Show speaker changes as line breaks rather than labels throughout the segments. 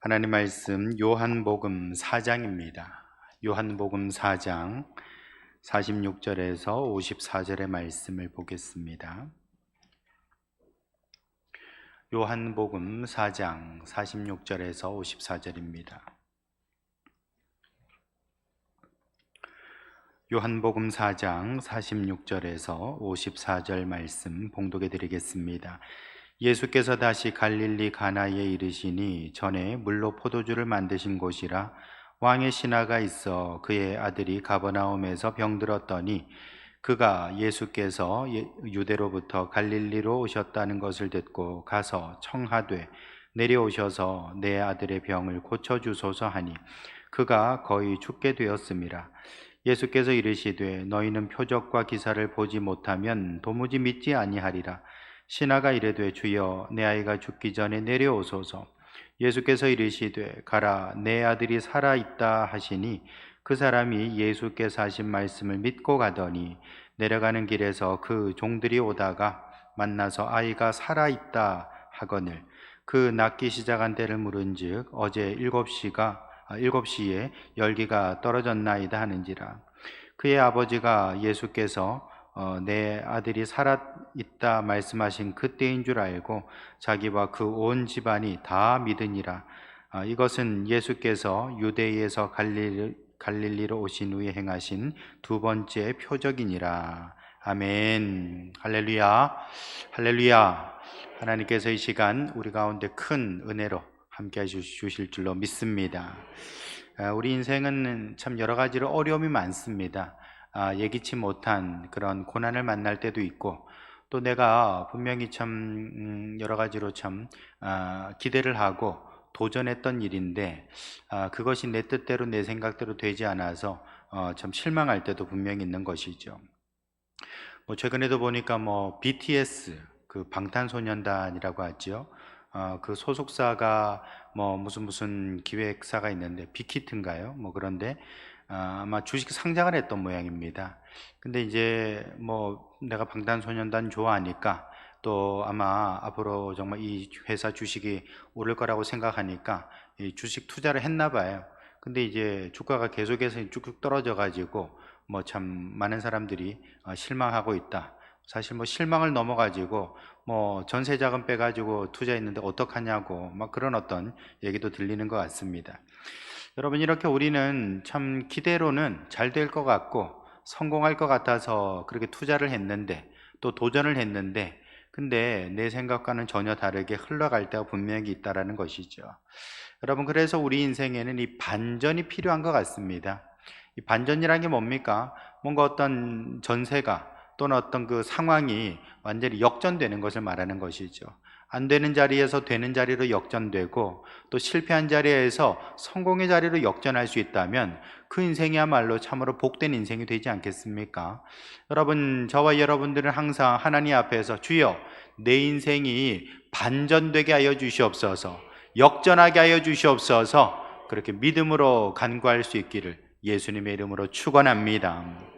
하나님 말씀 요한복음 4장입니다. 요한복음 4장 46절에서 54절의 말씀을 보겠습니다. 요한복음 4장 46절에서 54절입니다. 요한복음 4장 46절에서 54절 말씀 봉독해 드리겠습니다. 예수께서 다시 갈릴리 가나에 이르시니 전에 물로 포도주를 만드신 곳이라 왕의 신하가 있어 그의 아들이 가버나움에서 병들었더니 그가 예수께서 유대로부터 갈릴리로 오셨다는 것을 듣고 가서 청하되 내려오셔서 내 아들의 병을 고쳐주소서 하니 그가 거의 죽게 되었음이라. 예수께서 이르시되 너희는 표적과 기사를 보지 못하면 도무지 믿지 아니하리라. 신하가 이르되 주여 내 아이가 죽기 전에 내려오소서. 예수께서 이르시되 가라 내 아들이 살아있다 하시니 그 사람이 예수께서 하신 말씀을 믿고 가더니 내려가는 길에서 그 종들이 오다가 만나서 아이가 살아있다 하거늘 그 낫기 시작한 때를 물은즉 어제 7시에 열기가 떨어졌나이다 하는지라. 그의 아버지가 예수께서 내 아들이 살아있다 말씀하신 그때인 줄 알고 자기와 그 온 집안이 다 믿으니라. 이것은 예수께서 유대에서 갈릴리로 오신 후에 행하신 두 번째 표적이니라. 아멘. 할렐루야. 할렐루야. 하나님께서 이 시간 우리 가운데 큰 은혜로 함께 주실 줄로 믿습니다. 우리 인생은 참 여러 가지로 어려움이 많습니다. 예기치 못한 그런 고난을 만날 때도 있고 또 내가 분명히 참 여러 가지로 참 기대를 하고 도전했던 일인데 그것이 내 뜻대로 내 생각대로 되지 않아서 참 실망할 때도 분명히 있는 것이죠. 최근에도 보니까 BTS 그 방탄소년단이라고 하죠. 그 소속사가 무슨 기획사가 있는데 빅히트인가요? 그런데 아마 주식 상장을 했던 모양입니다. 근데 이제 내가 방탄소년단 좋아하니까 또 아마 앞으로 정말 이 회사 주식이 오를 거라고 생각하니까 이 주식 투자를 했나 봐요. 근데 이제 주가가 계속해서 쭉쭉 떨어져 가지고 참 많은 사람들이 실망하고 있다. 사실 실망을 넘어 가지고 전세 자금 빼 가지고 투자했는데 어떡하냐고 막 그런 어떤 얘기도 들리는 것 같습니다. 여러분, 이렇게 우리는 참 기대로는 잘 될 것 같고 성공할 것 같아서 그렇게 투자를 했는데 또 도전을 했는데 근데 내 생각과는 전혀 다르게 흘러갈 때가 분명히 있다라는 것이죠. 여러분, 그래서 우리 인생에는 이 반전이 필요한 것 같습니다. 이 반전이라는 게 뭡니까? 뭔가 어떤 전세가 또는 어떤 그 상황이 완전히 역전되는 것을 말하는 것이죠. 안 되는 자리에서 되는 자리로 역전되고 또 실패한 자리에서 성공의 자리로 역전할 수 있다면 그 인생이야말로 참으로 복된 인생이 되지 않겠습니까? 여러분, 저와 여러분들은 항상 하나님 앞에서 주여 내 인생이 반전되게 하여 주시옵소서, 역전하게 하여 주시옵소서 그렇게 믿음으로 간구할 수 있기를 예수님의 이름으로 축원합니다.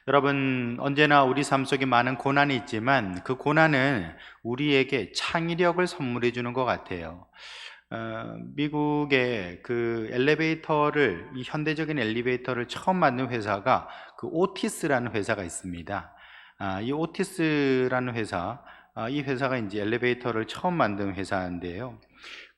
여러분, 언제나 우리 삶 속에 많은 고난이 있지만 그 고난은 우리에게 창의력을 선물해 주는 것 같아요. 미국의 그 엘리베이터를, 이 현대적인 엘리베이터를 처음 만든 회사가 그 오티스라는 회사가 있습니다. 이 오티스라는 회사, 이 회사가 이제 엘리베이터를 처음 만든 회사인데요.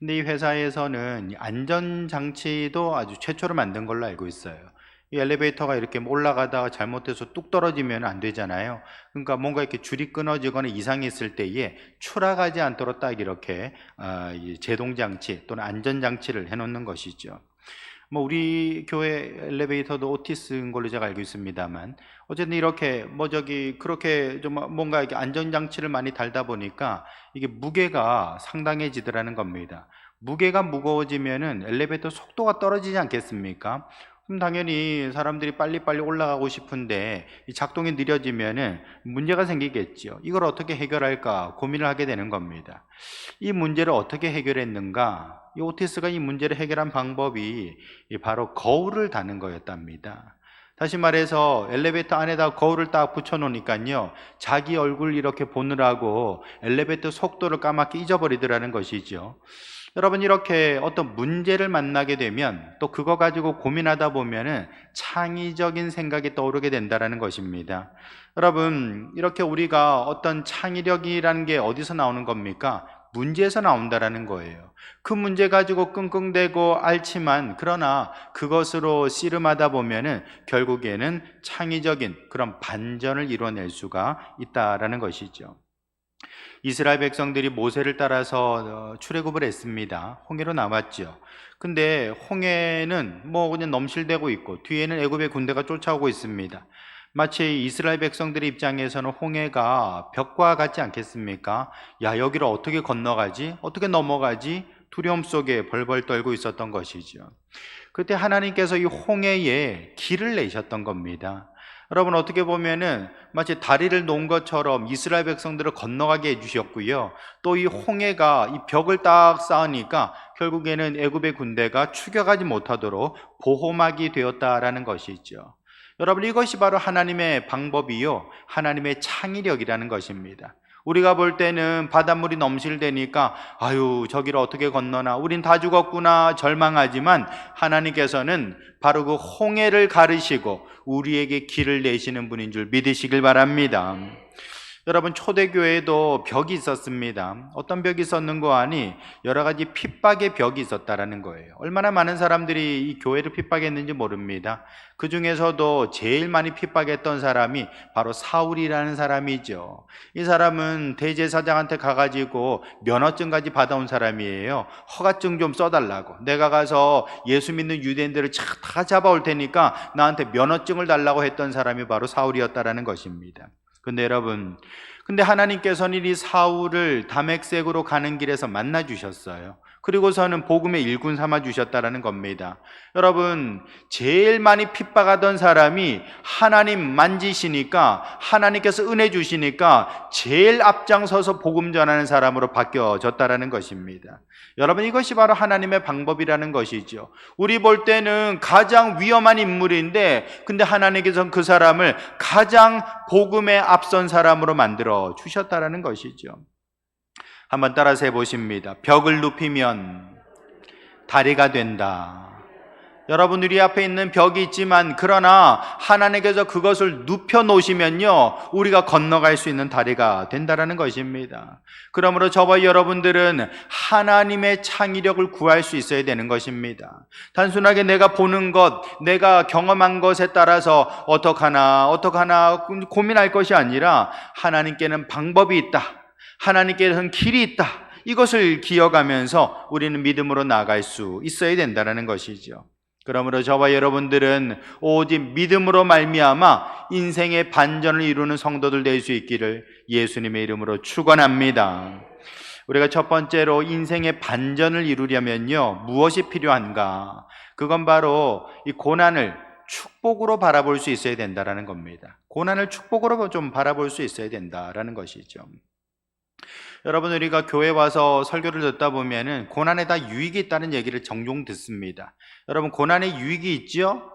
근데 이 회사에서는 안전장치도 아주 최초로 만든 걸로 알고 있어요. 이 엘리베이터가 이렇게 올라가다가 잘못해서 뚝 떨어지면 안 되잖아요. 그러니까 뭔가 이렇게 줄이 끊어지거나 이상이 있을 때에 추락하지 않도록 딱 이렇게 제동장치 또는 안전장치를 해놓는 것이죠. 우리 교회 엘리베이터도 오티스인 걸로 제가 알고 있습니다만 어쨌든 이렇게 그렇게 좀 뭔가 이렇게 안전장치를 많이 달다 보니까 이게 무게가 상당해지더라는 겁니다. 무게가 무거워지면은 엘리베이터 속도가 떨어지지 않겠습니까? 그럼 당연히 사람들이 빨리빨리 올라가고 싶은데 이 작동이 느려지면은 문제가 생기겠죠. 이걸 어떻게 해결할까 고민을 하게 되는 겁니다. 이 문제를 어떻게 해결했는가? 이 오티스가 이 문제를 해결한 방법이 바로 거울을 다는 거였답니다. 다시 말해서 엘리베이터 안에다 거울을 딱 붙여 놓으니까요, 자기 얼굴 이렇게 보느라고 엘리베이터 속도를 까맣게 잊어버리더라는 것이죠. 여러분, 이렇게 어떤 문제를 만나게 되면 또 그거 가지고 고민하다 보면은 창의적인 생각이 떠오르게 된다는 것입니다. 여러분, 이렇게 우리가 어떤 창의력이라는 게 어디서 나오는 겁니까? 문제에서 나온다는 거예요. 그 문제 가지고 끙끙대고 앓지만, 그러나 그것으로 씨름하다 보면은 결국에는 창의적인 그런 반전을 이뤄낼 수가 있다라는 것이죠. 이스라엘 백성들이 모세를 따라서 출애굽을 했습니다. 홍해로 나왔죠. 근데 홍해는 뭐 그냥 넘실대고 있고 뒤에는 애굽의 군대가 쫓아오고 있습니다. 마치 이스라엘 백성들의 입장에서는 홍해가 벽과 같지 않겠습니까? 야, 여기를 어떻게 건너가지? 어떻게 넘어가지? 두려움 속에 벌벌 떨고 있었던 것이죠. 그때 하나님께서 이 홍해에 길을 내셨던 겁니다. 여러분, 어떻게 보면은 마치 다리를 놓은 것처럼 이스라엘 백성들을 건너가게 해주셨고요. 또 이 홍해가 이 벽을 딱 쌓으니까 결국에는 애굽의 군대가 추격하지 못하도록 보호막이 되었다라는 것이죠. 여러분, 이것이 바로 하나님의 방법이요, 하나님의 창의력이라는 것입니다. 우리가 볼 때는 바닷물이 넘실대니까 아유, 저기를 어떻게 건너나, 우린 다 죽었구나 절망하지만, 하나님께서는 바로 그 홍해를 가르시고 우리에게 길을 내시는 분인 줄 믿으시길 바랍니다. 여러분, 초대교회에도 벽이 있었습니다. 어떤 벽이 있었는고 하니 여러 가지 핍박의 벽이 있었다라는 거예요. 얼마나 많은 사람들이 이 교회를 핍박했는지 모릅니다. 그 중에서도 제일 많이 핍박했던 사람이 바로 사울이라는 사람이죠. 이 사람은 대제사장한테 가가지고 면허증까지 받아온 사람이에요. 허가증 좀 써달라고, 내가 가서 예수 믿는 유대인들을 다 잡아올 테니까 나한테 면허증을 달라고 했던 사람이 바로 사울이었다라는 것입니다. 근데 여러분, 하나님께서는 이 사울을 다메섹으로 가는 길에서 만나 주셨어요. 그리고서는 복음의 일군 삼아 주셨다라는 겁니다. 여러분, 제일 많이 핍박하던 사람이 하나님 만지시니까, 하나님께서 은혜 주시니까 제일 앞장서서 복음 전하는 사람으로 바뀌어졌다라는 것입니다. 여러분, 이것이 바로 하나님의 방법이라는 것이죠. 우리 볼 때는 가장 위험한 인물인데, 근데 하나님께서는 그 사람을 가장 복음에 앞선 사람으로 만들어 주셨다라는 것이죠. 한번 따라서 해보십니다. 벽을 눕히면 다리가 된다. 여러분, 우리 앞에 있는 벽이 있지만, 그러나 하나님께서 그것을 눕혀 놓으시면요, 우리가 건너갈 수 있는 다리가 된다라는 것입니다. 그러므로 저와 여러분들은 하나님의 창의력을 구할 수 있어야 되는 것입니다. 단순하게 내가 보는 것, 내가 경험한 것에 따라서 어떡하나 고민할 것이 아니라, 하나님께는 방법이 있다, 하나님께서는 길이 있다, 이것을 기억하면서 우리는 믿음으로 나아갈 수 있어야 된다는 것이죠. 그러므로 저와 여러분들은 오직 믿음으로 말미암아 인생의 반전을 이루는 성도들 될 수 있기를 예수님의 이름으로 축원합니다. 우리가 첫 번째로 인생의 반전을 이루려면요, 무엇이 필요한가? 그건 바로 이 고난을 축복으로 바라볼 수 있어야 된다는 겁니다. 고난을 축복으로 좀 바라볼 수 있어야 된다는 것이죠. 여러분, 우리가 교회 와서 설교를 듣다 보면은 고난에 다 유익이 있다는 얘기를 종종 듣습니다. 여러분, 고난에 유익이 있죠?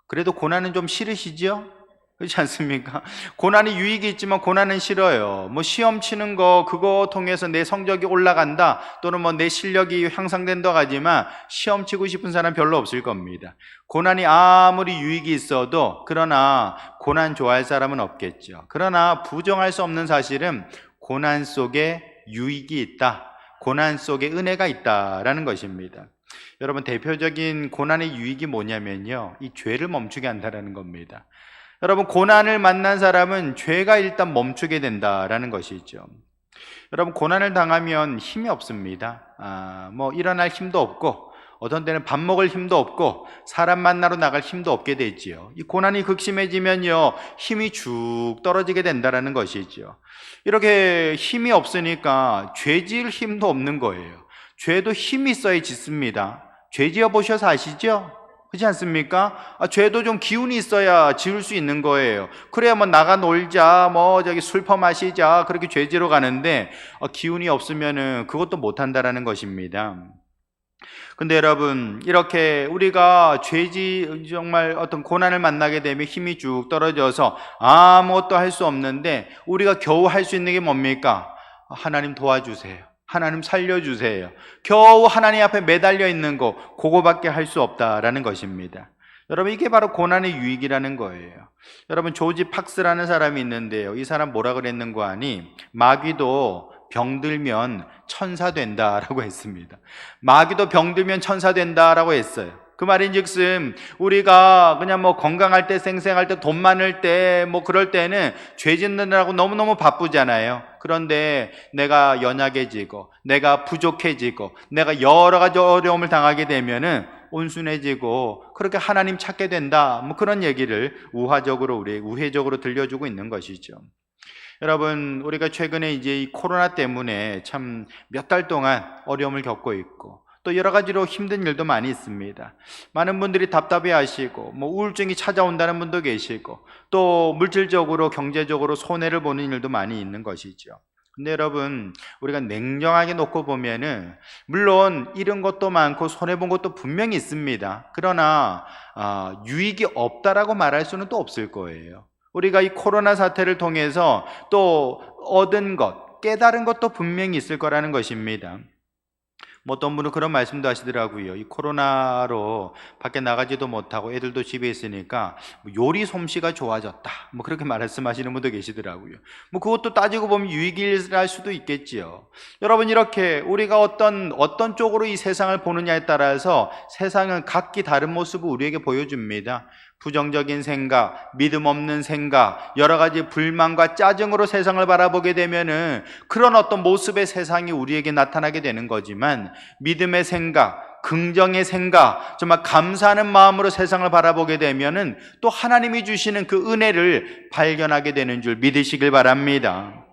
그래도 고난은 좀 싫으시죠? 그렇지 않습니까? 고난이 유익이 있지만 고난은 싫어요. 뭐 시험 치는 거, 그거 통해서 내 성적이 올라간다, 또는 뭐 내 실력이 향상된다 하지만 시험 치고 싶은 사람 별로 없을 겁니다. 고난이 아무리 유익이 있어도, 그러나 고난 좋아할 사람은 없겠죠. 그러나 부정할 수 없는 사실은 고난 속에 유익이 있다, 고난 속에 은혜가 있다라는 것입니다. 여러분, 대표적인 고난의 유익이 뭐냐면요, 이 죄를 멈추게 한다는 겁니다. 여러분, 고난을 만난 사람은 죄가 일단 멈추게 된다라는 것이죠. 여러분, 고난을 당하면 힘이 없습니다. 뭐 일어날 힘도 없고, 어떤 때는 밥 먹을 힘도 없고, 사람 만나러 나갈 힘도 없게 되지요. 이 고난이 극심해지면요, 힘이 쭉 떨어지게 된다는 것이죠. 이렇게 힘이 없으니까 죄 지을 힘도 없는 거예요. 죄도 힘이 있어야 짓습니다. 죄 지어 보셔서 아시죠? 그렇지 않습니까? 죄도 좀 기운이 있어야 지을 수 있는 거예요. 그래야 뭐 나가 놀자, 뭐 저기 술 퍼마시자, 그렇게 죄 지러 가는데 기운이 없으면은 그것도 못 한다라는 것입니다. 근데 여러분, 이렇게 우리가 정말 어떤 고난을 만나게 되면 힘이 쭉 떨어져서 아무것도 할 수 없는데, 우리가 겨우 할 수 있는 게 뭡니까? 하나님 도와주세요, 하나님 살려주세요. 겨우 하나님 앞에 매달려 있는 거 그거밖에 할 수 없다라는 것입니다. 여러분, 이게 바로 고난의 유익이라는 거예요. 여러분, 조지 팍스라는 사람이 있는데요, 이 사람 뭐라 그랬는고 하니 마귀도 병들면 천사 된다라고 했습니다. 마귀도 병들면 천사 된다라고 했어요. 그 말인즉슨 우리가 그냥 뭐 건강할 때, 생생할 때, 돈 많을 때, 뭐 그럴 때는 죄 짓느라고 너무너무 바쁘잖아요. 그런데 내가 연약해지고 내가 부족해지고 내가 여러 가지 어려움을 당하게 되면은 온순해지고 그렇게 하나님 찾게 된다, 뭐 그런 얘기를 우회적으로 들려주고 있는 것이죠. 여러분, 우리가 최근에 이제 이 코로나 때문에 참 몇 달 동안 어려움을 겪고 있고 또 여러 가지로 힘든 일도 많이 있습니다. 많은 분들이 답답해 하시고 뭐 우울증이 찾아온다는 분도 계시고 또 물질적으로 경제적으로 손해를 보는 일도 많이 있는 것이죠. 근데 여러분, 우리가 냉정하게 놓고 보면은 물론 잃은 것도 많고 손해본 것도 분명히 있습니다. 그러나 유익이 없다라고 말할 수는 또 없을 거예요. 우리가 이 코로나 사태를 통해서 또 얻은 것, 깨달은 것도 분명히 있을 거라는 것입니다. 뭐 어떤 분은 그런 말씀도 하시더라고요. 이 코로나로 밖에 나가지도 못하고 애들도 집에 있으니까 요리 솜씨가 좋아졌다, 뭐 그렇게 말씀하시는 분도 계시더라고요. 뭐 그것도 따지고 보면 유익일 수도 있겠지요. 여러분, 이렇게 우리가 어떤 쪽으로 이 세상을 보느냐에 따라서 세상은 각기 다른 모습을 우리에게 보여줍니다. 부정적인 생각, 믿음 없는 생각, 여러 가지 불만과 짜증으로 세상을 바라보게 되면은 그런 어떤 모습의 세상이 우리에게 나타나게 되는 거지만, 믿음의 생각, 긍정의 생각, 정말 감사하는 마음으로 세상을 바라보게 되면은 또 하나님이 주시는 그 은혜를 발견하게 되는 줄 믿으시길 바랍니다.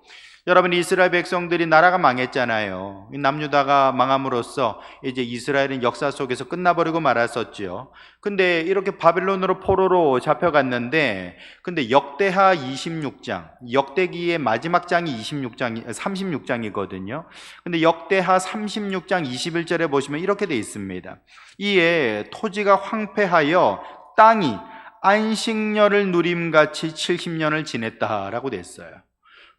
여러분, 이스라엘 백성들이 나라가 망했잖아요. 남유다가 망함으로써 이제 이스라엘은 역사 속에서 끝나버리고 말았었죠. 근데 이렇게 바벨론으로 포로로 잡혀갔는데, 근데 역대하 26장, 역대기의 마지막 장이 36장이거든요. 근데 역대하 36장 21절에 보시면 이렇게 돼 있습니다. 이에 토지가 황폐하여 땅이 안식년을 누림같이 70년을 지냈다라고 됐어요.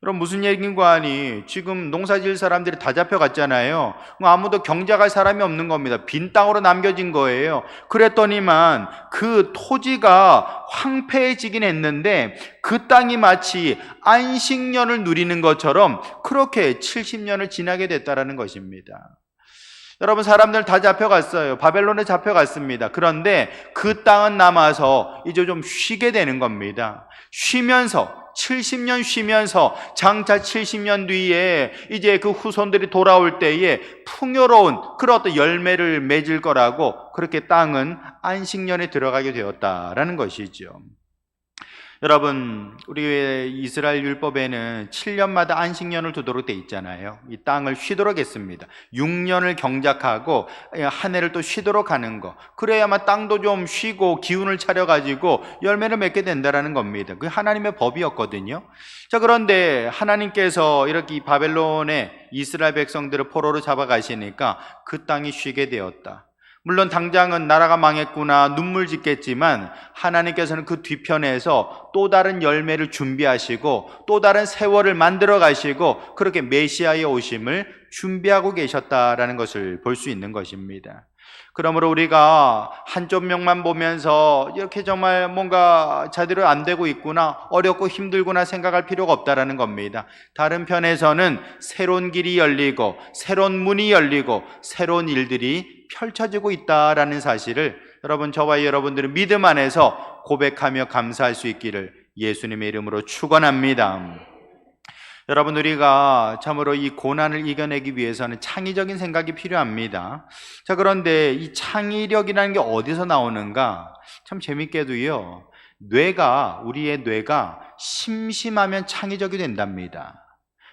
그럼 무슨 얘기인가 하니, 지금 농사질 사람들이 다 잡혀갔잖아요. 아무도 경작할 사람이 없는 겁니다. 빈 땅으로 남겨진 거예요. 그랬더니만 그 토지가 황폐해지긴 했는데 그 땅이 마치 안식년을 누리는 것처럼 그렇게 70년을 지나게 됐다라는 것입니다. 여러분, 사람들 다 잡혀갔어요. 바벨론에 잡혀갔습니다. 그런데 그 땅은 남아서 이제 좀 쉬게 되는 겁니다. 70년 쉬면서 장차 70년 뒤에 이제 그 후손들이 돌아올 때에 풍요로운 그런 어떤 열매를 맺을 거라고, 그렇게 땅은 안식년에 들어가게 되었다라는 것이죠. 여러분, 우리 이스라엘 율법에는 7년마다 안식년을 두도록 돼 있잖아요. 이 땅을 쉬도록 했습니다. 6년을 경작하고 한 해를 또 쉬도록 하는 거, 그래야만 땅도 좀 쉬고 기운을 차려가지고 열매를 맺게 된다는 겁니다. 그게 하나님의 법이었거든요. 자, 그런데 하나님께서 이렇게 이 바벨론에 이스라엘 백성들을 포로로 잡아가시니까 그 땅이 쉬게 되었다. 물론 당장은 나라가 망했구나 눈물 짓겠지만, 하나님께서는 그 뒤편에서 또 다른 열매를 준비하시고 또 다른 세월을 만들어 가시고 그렇게 메시아의 오심을 준비하고 계셨다라는 것을 볼 수 있는 것입니다. 그러므로 우리가 한쪽 면만 보면서 이렇게 정말 뭔가 제대로 안 되고 있구나, 어렵고 힘들구나 생각할 필요가 없다라는 겁니다. 다른 편에서는 새로운 길이 열리고 새로운 문이 열리고 새로운 일들이 펼쳐지고 있다라는 사실을 여러분, 저와 여러분들은 믿음 안에서 고백하며 감사할 수 있기를 예수님의 이름으로 축원합니다. 여러분, 우리가 참으로 이 고난을 이겨내기 위해서는 창의적인 생각이 필요합니다. 자, 그런데 이 창의력이라는 게 어디서 나오는가? 참 재밌게도요, 우리의 뇌가 심심하면 창의적이 된답니다.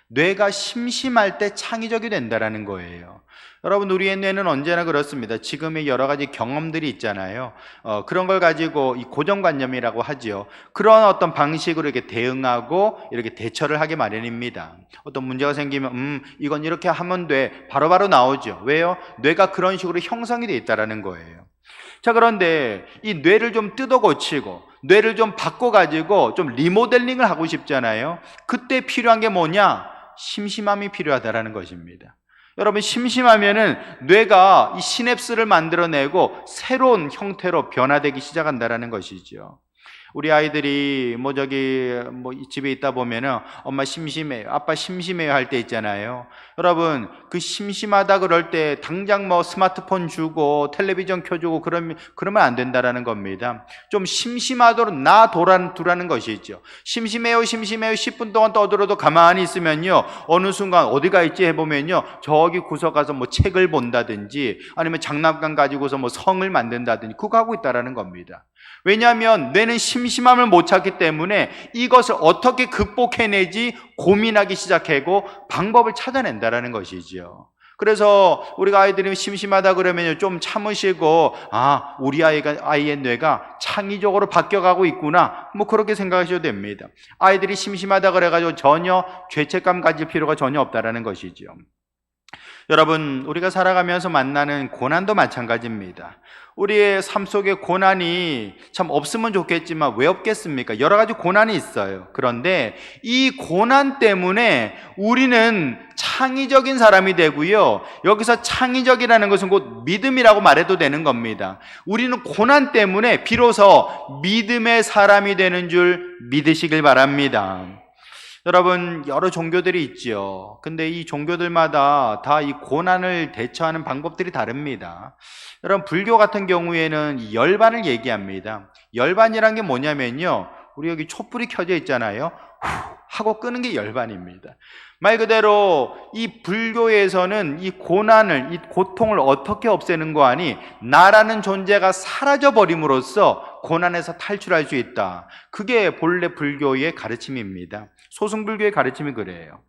뇌가 심심할 때 창의적이 된다는 거예요. 여러분, 우리의 뇌는 언제나 그렇습니다. 지금의 여러 가지 경험들이 있잖아요. 그런 걸 가지고 이 고정관념이라고 하죠. 그런 어떤 방식으로 이렇게 대응하고 이렇게 대처를 하게 마련입니다. 어떤 문제가 생기면 이건 이렇게 하면 돼, 바로바로 나오죠. 왜요? 뇌가 그런 식으로 형성이 돼 있다는 거예요. 자, 그런데 이 뇌를 좀 뜯어 고치고 뇌를 좀 바꿔가지고 좀 리모델링을 하고 싶잖아요. 그때 필요한 게 뭐냐? 심심함이 필요하다라는 것입니다. 여러분, 심심하면은 뇌가 이 시냅스를 만들어내고 새로운 형태로 변화되기 시작한다라는 것이죠. 우리 아이들이 집에 있다 보면은 엄마 심심해요, 아빠 심심해요 할 때 있잖아요. 여러분, 그 심심하다 그럴 때 당장 스마트폰 주고 텔레비전 켜주고 그러면 안 된다라는 겁니다. 좀 심심하도록 두라는 것이죠. 심심해요 10분 동안 떠들어도 가만히 있으면요, 어느 순간 어디가 있지 해보면요, 저기 구석 가서 책을 본다든지 아니면 장난감 가지고서 성을 만든다든지 그거 하고 있다라는 겁니다. 왜냐하면 뇌는 심심함을 못 찾기 때문에 이것을 어떻게 극복해내지 고민하기 시작하고 방법을 찾아낸다라는 것이죠. 그래서 우리가 아이들이 심심하다 그러면 좀 참으시고, 우리 아이의 뇌가 창의적으로 바뀌어가고 있구나, 그렇게 생각하셔도 됩니다. 아이들이 심심하다 그래가지고 전혀 죄책감 가질 필요가 전혀 없다라는 것이죠. 여러분, 우리가 살아가면서 만나는 고난도 마찬가지입니다. 우리의 삶 속에 고난이 참 없으면 좋겠지만 왜 없겠습니까? 여러 가지 고난이 있어요. 그런데 이 고난 때문에 우리는 창의적인 사람이 되고요, 여기서 창의적이라는 것은 곧 믿음이라고 말해도 되는 겁니다. 우리는 고난 때문에 비로소 믿음의 사람이 되는 줄 믿으시길 바랍니다. 여러분, 여러 종교들이 있지요. 근데 이 종교들마다 다 이 고난을 대처하는 방법들이 다릅니다. 여러분, 불교 같은 경우에는 열반을 얘기합니다. 열반이란 게 뭐냐면요, 우리 여기 촛불이 켜져 있잖아요. 하고 끄는 게 열반입니다. 말 그대로 이 불교에서는 이 고난을, 이 고통을 어떻게 없애는 거 아니, 나라는 존재가 사라져버림으로써 고난에서 탈출할 수 있다. 그게 본래 불교의 가르침입니다. 소승불교의 가르침이 그래요.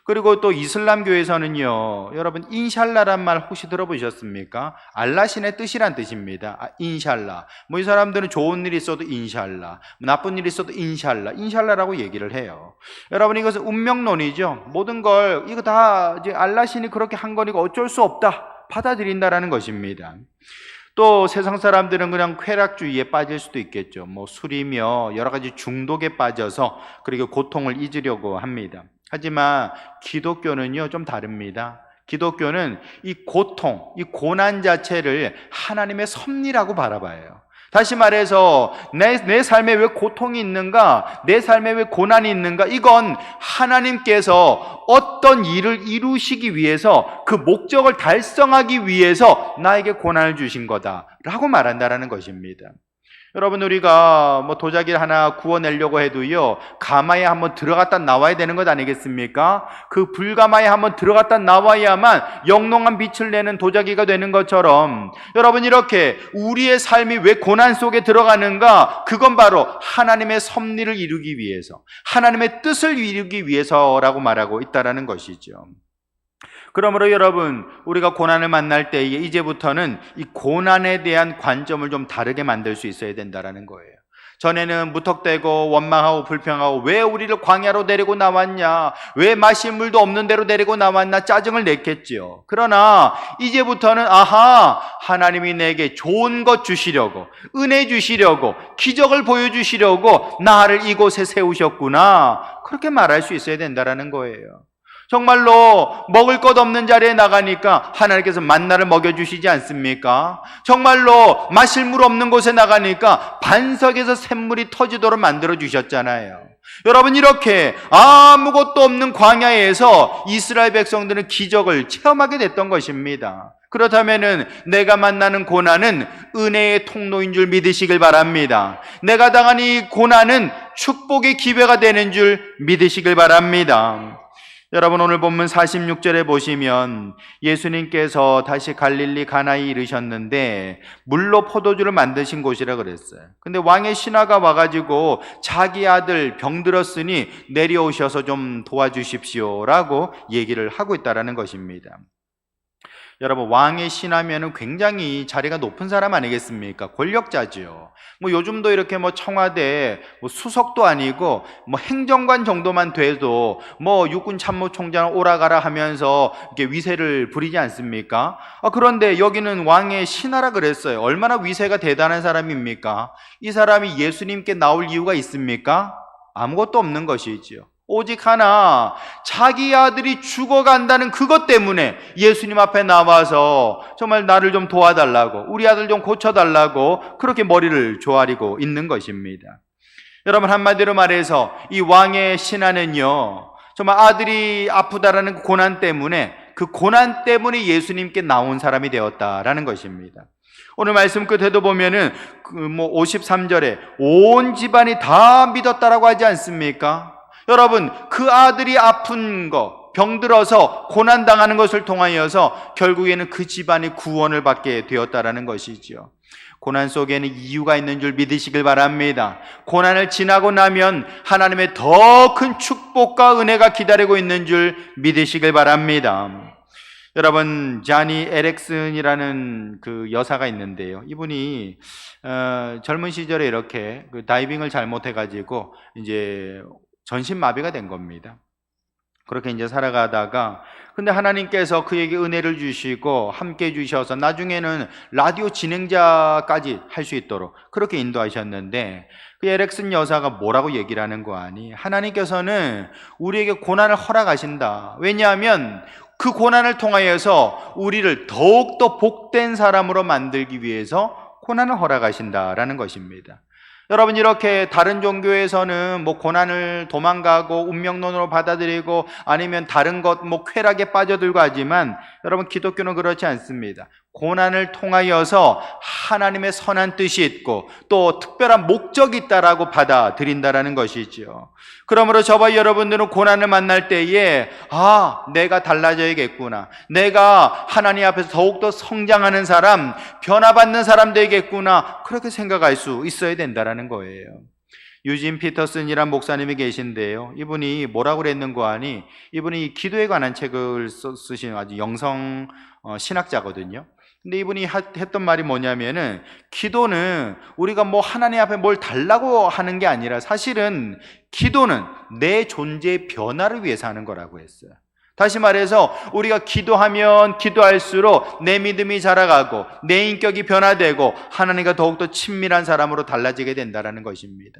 그리고 또 이슬람교에서는요, 여러분, 인샬라란 말 혹시 들어보셨습니까? 알라신의 뜻이란 뜻입니다. 인샬라. 이 사람들은 좋은 일이 있어도 인샬라, 나쁜 일이 있어도 인샬라라고 얘기를 해요. 여러분, 이것은 운명론이죠. 모든 걸 이거 다 이제 알라신이 그렇게 한 거니까 어쩔 수 없다, 받아들인다라는 것입니다. 또 세상 사람들은 그냥 쾌락주의에 빠질 수도 있겠죠. 술이며 여러 가지 중독에 빠져서 그리고 고통을 잊으려고 합니다. 하지만 기독교는요, 좀 다릅니다. 기독교는 이 고통, 이 고난 자체를 하나님의 섭리라고 바라봐요. 다시 말해서 내 삶에 왜 고통이 있는가, 내 삶에 왜 고난이 있는가, 이건 하나님께서 어떤 일을 이루시기 위해서, 그 목적을 달성하기 위해서 나에게 고난을 주신 거다라고 말한다라는 것입니다. 여러분, 우리가 도자기를 하나 구워내려고 해도요, 가마에 한번 들어갔다 나와야 되는 것 아니겠습니까? 그 불가마에 한번 들어갔다 나와야만 영롱한 빛을 내는 도자기가 되는 것처럼, 여러분, 이렇게 우리의 삶이 왜 고난 속에 들어가는가, 그건 바로 하나님의 섭리를 이루기 위해서, 하나님의 뜻을 이루기 위해서라고 말하고 있다는 것이죠. 그러므로 여러분, 우리가 고난을 만날 때에 이제부터는 이 고난에 대한 관점을 좀 다르게 만들 수 있어야 된다는 거예요. 전에는 무턱대고 원망하고 불평하고, 왜 우리를 광야로 데리고 나왔냐, 왜 마실 물도 없는 데로 데리고 나왔나, 짜증을 냈겠지요. 그러나 이제부터는 하나님이 내게 좋은 것 주시려고, 은혜 주시려고, 기적을 보여주시려고 나를 이곳에 세우셨구나, 그렇게 말할 수 있어야 된다는 거예요. 정말로 먹을 것 없는 자리에 나가니까 하나님께서 만나를 먹여주시지 않습니까? 정말로 마실 물 없는 곳에 나가니까 반석에서 샘물이 터지도록 만들어주셨잖아요. 여러분, 이렇게 아무것도 없는 광야에서 이스라엘 백성들은 기적을 체험하게 됐던 것입니다. 그렇다면은 내가 만나는 고난은 은혜의 통로인 줄 믿으시길 바랍니다. 내가 당한 이 고난은 축복의 기회가 되는 줄 믿으시길 바랍니다. 여러분, 오늘 본문 46절에 보시면 예수님께서 다시 갈릴리 가나에 이르셨는데 물로 포도주를 만드신 곳이라 그랬어요. 근데 왕의 신하가 와가지고 자기 아들 병들었으니 내려오셔서 좀 도와주십시오 라고 얘기를 하고 있다는 것입니다. 여러분, 왕의 신하면은 굉장히 자리가 높은 사람 아니겠습니까? 권력자지요. 요즘도 이렇게 청와대 수석도 아니고 행정관 정도만 돼도 육군 참모총장 오라가라 하면서 이렇게 위세를 부리지 않습니까? 그런데 여기는 왕의 신하라 그랬어요. 얼마나 위세가 대단한 사람입니까? 이 사람이 예수님께 나올 이유가 있습니까? 아무것도 없는 것이지요. 오직 하나, 자기 아들이 죽어간다는 그것 때문에 예수님 앞에 나와서 정말 나를 좀 도와달라고, 우리 아들 좀 고쳐달라고 그렇게 머리를 조아리고 있는 것입니다. 여러분, 한마디로 말해서 이 왕의 신하는요, 정말 아들이 아프다라는 고난 때문에, 그 고난 때문에 예수님께 나온 사람이 되었다라는 것입니다. 오늘 말씀 끝에도 보면은 53절에 온 집안이 다 믿었다라고 하지 않습니까? 여러분, 그 아들이 아픈 거, 병들어서 고난당하는 것을 통하여서 결국에는 그 집안이 구원을 받게 되었다라는 것이지요. 고난 속에는 이유가 있는 줄 믿으시길 바랍니다. 고난을 지나고 나면 하나님의 더 큰 축복과 은혜가 기다리고 있는 줄 믿으시길 바랍니다. 여러분, 자니 에렉슨이라는 그 여사가 있는데요. 이분이 젊은 시절에 이렇게 그 다이빙을 잘못해가지고 이제 전신마비가 된 겁니다. 그렇게 이제 살아가다가, 근데 하나님께서 그에게 은혜를 주시고 함께 주셔서 나중에는 라디오 진행자까지 할 수 있도록 그렇게 인도하셨는데, 그 에렉슨 여사가 뭐라고 얘기를 하는 거 아니? 하나님께서는 우리에게 고난을 허락하신다. 왜냐하면 그 고난을 통하여서 우리를 더욱더 복된 사람으로 만들기 위해서 고난을 허락하신다라는 것입니다. 여러분, 이렇게 다른 종교에서는 고난을 도망가고 운명론으로 받아들이고 아니면 다른 것 쾌락에 빠져들고 하지만, 여러분, 기독교는 그렇지 않습니다. 고난을 통하여서 하나님의 선한 뜻이 있고 또 특별한 목적이 있다라고 받아들인다라는 것이죠. 그러므로 저와 여러분들은 고난을 만날 때에 내가 달라져야겠구나, 내가 하나님 앞에서 더욱더 성장하는 사람, 변화받는 사람 되겠구나, 그렇게 생각할 수 있어야 된다라는 거예요. 유진 피터슨이란 목사님이 계신데요, 이분이 뭐라고 그랬는고 하니, 이분이 기도에 관한 책을 쓰신 아주 영성 신학자거든요. 근데 이분이 했던 말이 뭐냐면은, 기도는 우리가 하나님 앞에 뭘 달라고 하는 게 아니라 사실은 기도는 내 존재의 변화를 위해서 하는 거라고 했어요. 다시 말해서 우리가 기도하면 기도할수록 내 믿음이 자라가고 내 인격이 변화되고 하나님과 더욱더 친밀한 사람으로 달라지게 된다는 것입니다.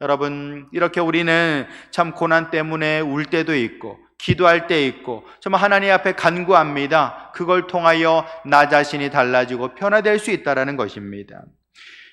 여러분, 이렇게 우리는 참 고난 때문에 울 때도 있고 기도할 때 있고 정말 하나님 앞에 간구합니다. 그걸 통하여 나 자신이 달라지고 변화될 수 있다는 것입니다.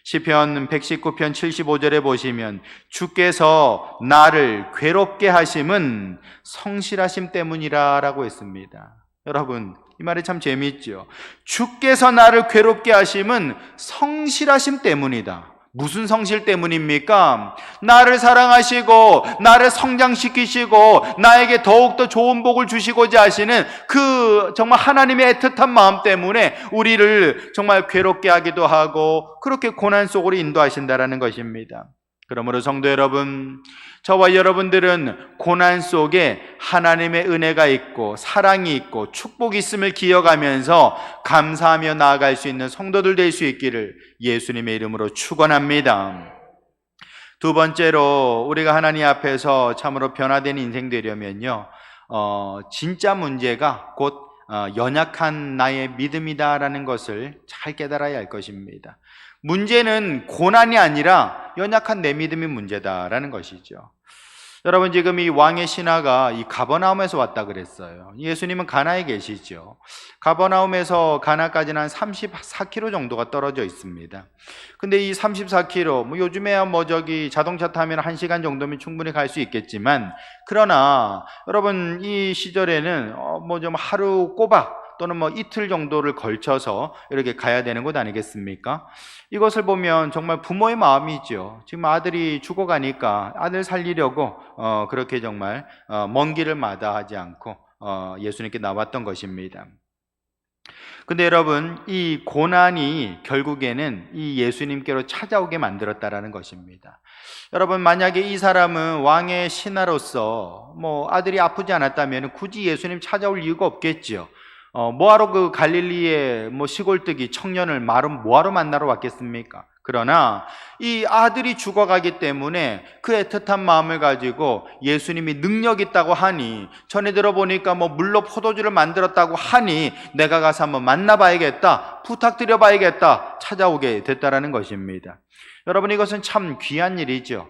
시편 119편 75절에 보시면, 주께서 나를 괴롭게 하심은 성실하심 때문이라 라고 했습니다. 여러분, 이 말이 참 재미있죠. 주께서 나를 괴롭게 하심은 성실하심 때문이다. 무슨 성실 때문입니까? 나를 사랑하시고 나를 성장시키시고 나에게 더욱더 좋은 복을 주시고자 하시는 그 정말 하나님의 애틋한 마음 때문에 우리를 정말 괴롭게 하기도 하고 그렇게 고난 속으로 인도하신다는 것입니다. 그러므로 성도 여러분, 저와 여러분들은 고난 속에 하나님의 은혜가 있고 사랑이 있고 축복이 있음을 기억하면서 감사하며 나아갈 수 있는 성도들 될 수 있기를 예수님의 이름으로 축원합니다. 두 번째로, 우리가 하나님 앞에서 참으로 변화된 인생 되려면요, 진짜 문제가 곧 연약한 나의 믿음이다라는 것을 잘 깨달아야 할 것입니다. 문제는 고난이 아니라 연약한 내 믿음이 문제다라는 것이죠. 여러분, 지금 이 왕의 신하가 이 가버나움에서 왔다 그랬어요. 예수님은 가나에 계시죠. 가버나움에서 가나까지는 한 34km 정도가 떨어져 있습니다. 근데 이 34km, 요즘에야 자동차 타면 1시간 정도면 충분히 갈 수 있겠지만, 그러나 여러분, 이 시절에는 좀 하루 꼬박 또는 이틀 정도를 걸쳐서 이렇게 가야 되는 것 아니겠습니까? 이것을 보면 정말 부모의 마음이죠. 지금 아들이 죽어가니까 아들 살리려고 그렇게 정말 먼 길을 마다하지 않고 예수님께 나왔던 것입니다. 근데 여러분, 이 고난이 결국에는 이 예수님께로 찾아오게 만들었다라는 것입니다. 여러분, 만약에 이 사람은 왕의 신하로서 아들이 아프지 않았다면 굳이 예수님 찾아올 이유가 없겠지요. 뭐하러 그 갈릴리의 시골뜨기 청년을 뭐하러 만나러 왔겠습니까? 그러나 이 아들이 죽어가기 때문에 그 애틋한 마음을 가지고 예수님이 능력 있다고 하니, 전에 들어보니까 물로 포도주를 만들었다고 하니 내가 가서 한번 만나봐야겠다, 부탁드려봐야겠다, 찾아오게 됐다라는 것입니다. 여러분, 이것은 참 귀한 일이죠.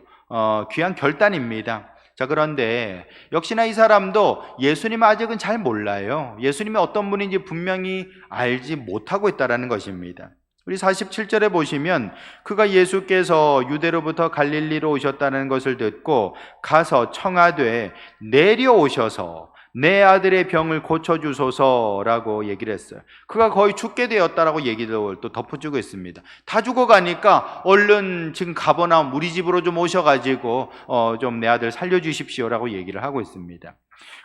귀한 결단입니다. 자, 그런데 역시나 이 사람도 예수님 아직은 잘 몰라요. 예수님이 어떤 분인지 분명히 알지 못하고 있다는 것입니다. 우리 47절에 보시면 그가 예수께서 유대로부터 갈릴리로 오셨다는 것을 듣고 가서 청하되 내려오셔서 내 아들의 병을 고쳐주소서라고 얘기를 했어요. 그가 거의 죽게 되었다라고 얘기를 또 덧붙이고 있습니다. 다 죽어가니까 얼른 지금 가버나움 우리 집으로 좀 오셔가지고 좀 내 아들 살려주십시오라고 얘기를 하고 있습니다.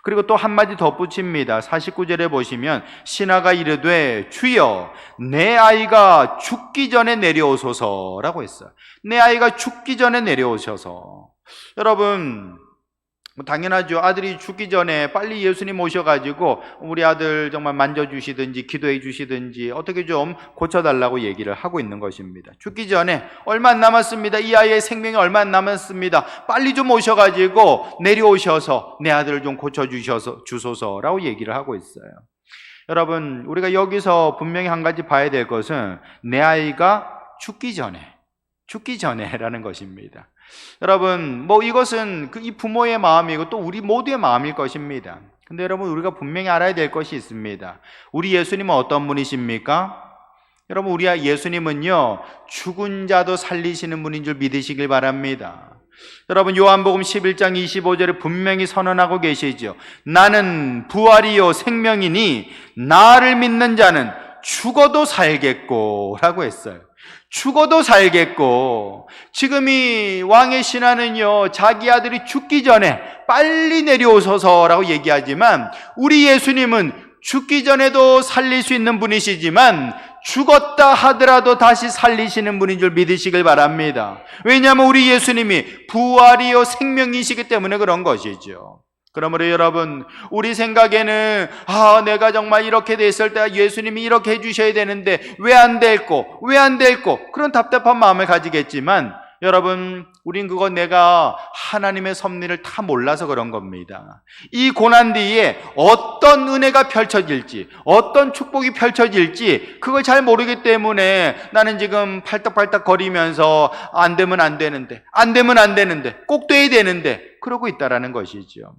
그리고 또 한마디 덧붙입니다. 49절에 보시면 신하가 이르되 주여 내 아이가 죽기 전에 내려오소서라고 했어요. 내 아이가 죽기 전에 내려오셔서. 여러분, 당연하죠. 아들이 죽기 전에 빨리 예수님 오셔가지고 우리 아들 정말 만져주시든지 기도해 주시든지 어떻게 좀 고쳐달라고 얘기를 하고 있는 것입니다. 죽기 전에 얼마 안 남았습니다. 이 아이의 생명이 얼마 안 남았습니다. 빨리 좀 오셔가지고 내려오셔서 내 아들을 좀 고쳐주소서라고 얘기를 하고 있어요. 여러분, 우리가 여기서 분명히 한 가지 봐야 될 것은 내 아이가 죽기 전에라는 것입니다. 여러분, 이것은 이 부모의 마음이고 또 우리 모두의 마음일 것입니다. 근데 여러분, 우리가 분명히 알아야 될 것이 있습니다. 우리 예수님은 어떤 분이십니까? 여러분, 우리 예수님은요, 죽은 자도 살리시는 분인 줄 믿으시길 바랍니다. 여러분, 요한복음 11장 25절에 분명히 선언하고 계시죠. 나는 부활이요 생명이니 나를 믿는 자는 죽어도 살겠고 라고 했어요. 죽어도 살겠고. 지금 이 왕의 신하는요, 자기 아들이 죽기 전에 빨리 내려오소서라고 얘기하지만 우리 예수님은 죽기 전에도 살릴 수 있는 분이시지만 죽었다 하더라도 다시 살리시는 분인 줄 믿으시길 바랍니다. 왜냐하면 우리 예수님이 부활이요 생명이시기 때문에 그런 것이죠. 그러므로 여러분, 우리 생각에는 내가 정말 이렇게 됐을 때 예수님이 이렇게 해주셔야 되는데 왜 안 될꼬 그런 답답한 마음을 가지겠지만 여러분, 우린 그거 내가 하나님의 섭리를 다 몰라서 그런 겁니다. 이 고난 뒤에 어떤 은혜가 펼쳐질지, 어떤 축복이 펼쳐질지 그걸 잘 모르기 때문에 나는 지금 팔딱팔딱 거리면서 안 되면 안 되는데 꼭 돼야 되는데 그러고 있다라는 것이죠.